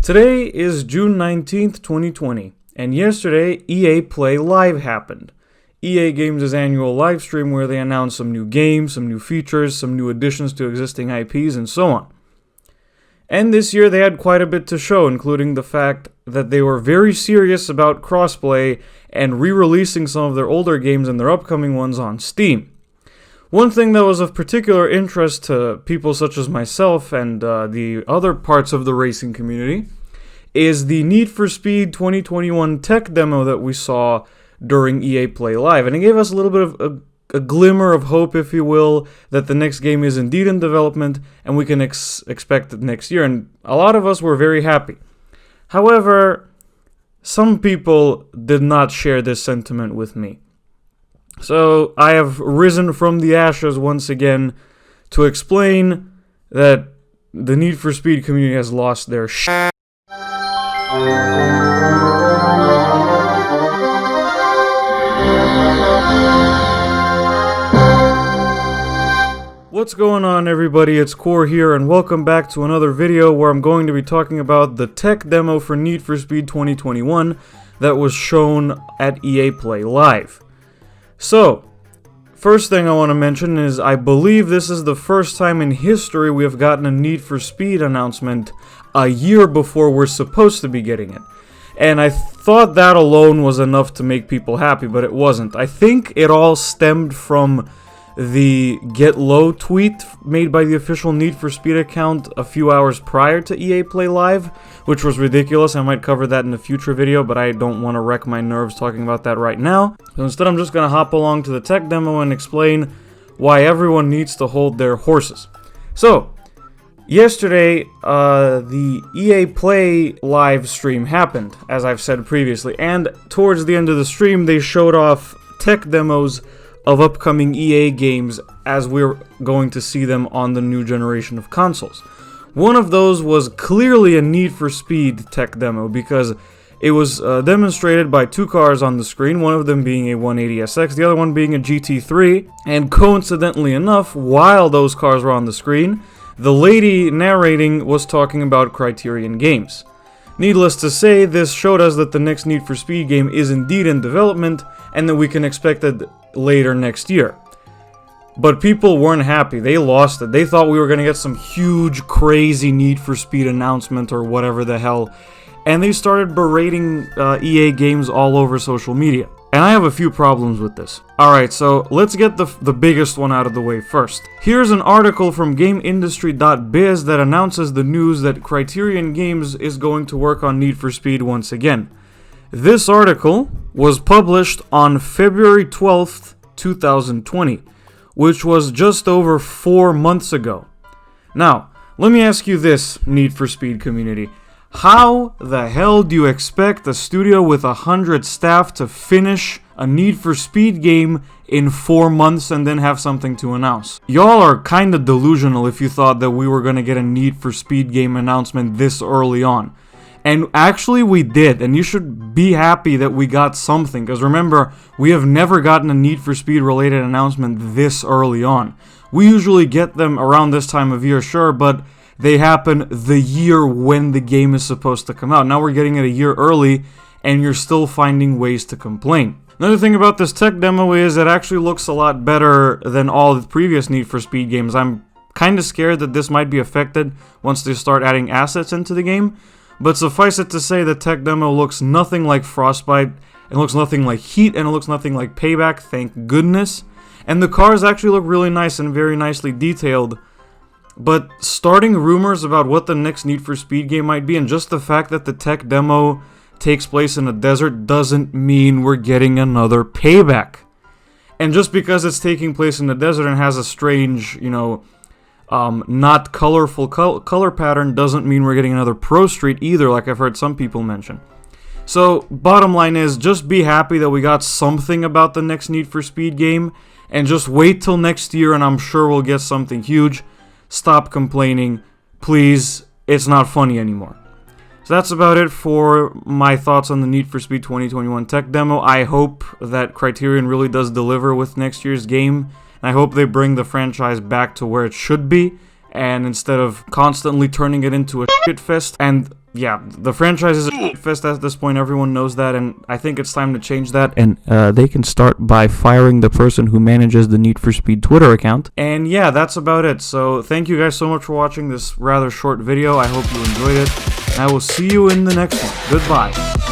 Today is June 19th, 2020, and yesterday EA Play Live happened. EA Games' annual live stream where they announce some new games, some new features, some new additions to existing IPs, and so on. And this year they had quite a bit to show, including the fact that they were very serious about crossplay and re-releasing some of their older games and their upcoming ones on Steam. One thing that was of particular interest to people such as myself and the other parts of the racing community is the Need for Speed 2021 tech demo that we saw during EA Play Live. And it gave us a little bit of a glimmer of hope, if you will, that the next game is indeed in development and we can expect it next year. And a lot of us were very happy. However, some people did not share this sentiment with me. So I have risen from the ashes once again to explain that the Need for Speed community has lost their shit. What's going on, everybody? It's Core here, and welcome back to another video where I'm going to be talking about the tech demo for Need for Speed 2021 that was shown at EA Play Live. So, first thing I want to mention is I believe this is the first time in history we have gotten a Need for Speed announcement a year before we're supposed to be getting it. And I thought that alone was enough to make people happy, but it wasn't. I think it all stemmed from the Get Low tweet made by the official Need for Speed account a few hours prior to EA Play Live, which was ridiculous. I might cover that in a future video, but I don't want to wreck my nerves talking about that right now. So instead, I'm just going to hop along to the tech demo and explain why everyone needs to hold their horses. So, yesterday, the EA Play Live stream happened, as I've said previously, and towards the end of the stream, they showed off tech demos of upcoming EA games as we're going to see them on the new generation of consoles. One of those was clearly a Need for Speed tech demo because it was demonstrated by two cars on the screen, one of them being a 180SX, the other one being a GT3, and coincidentally enough, while those cars were on the screen, the lady narrating was talking about Criterion Games. Needless to say, this showed us that the next Need for Speed game is indeed in development and that we can expect it later next year. But people weren't happy. They lost it. They thought we were going to get some huge, crazy Need for Speed announcement or whatever the hell. And they started berating EA Games all over social media. And I have a few problems with this. Alright, so let's get the biggest one out of the way first. Here's an article from GameIndustry.biz that announces the news that Criterion Games is going to work on Need for Speed once again. This article was published on February 12th, 2020, which was just over 4 months ago. Now, let me ask you this, Need for Speed community. How the hell do you expect a studio with 100 staff to finish a Need for Speed game in 4 months and then have something to announce? Y'all are kinda delusional if you thought that we were gonna get a Need for Speed game announcement this early on. And actually we did, and you should be happy that we got something, because remember, we have never gotten a Need for Speed related announcement this early on. We usually get them around this time of year, sure, but they happen the year when the game is supposed to come out. Now we're getting it a year early, and you're still finding ways to complain. Another thing about this tech demo is it actually looks a lot better than all the previous Need for Speed games. I'm kind of scared that this might be affected once they start adding assets into the game. But suffice it to say, the tech demo looks nothing like Frostbite, it looks nothing like Heat, and it looks nothing like Payback, thank goodness. And the cars actually look really nice and very nicely detailed. But starting rumors about what the next Need for Speed game might be, and just the fact that the tech demo takes place in a desert doesn't mean we're getting another Payback. And just because it's taking place in the desert and has a strange, not colorful color pattern doesn't mean we're getting another Pro Street either, like I've heard some people mention. So, bottom line is, just be happy that we got something about the next Need for Speed game, and just wait till next year and I'm sure we'll get something huge. Stop complaining, please, it's not funny anymore. So that's about it for my thoughts on the Need for Speed 2021 tech demo. I hope that Criterion really does deliver with next year's game. I hope they bring the franchise back to where it should be, and instead of constantly turning it into a shitfest. And yeah, the franchise is a fest at this point, everyone knows that, and I think it's time to change that, and they can start by firing the person who manages the Need for Speed Twitter account. And yeah, that's about it, so thank you guys so much for watching this rather short video. I hope you enjoyed it, and I will see you in the next one. Goodbye.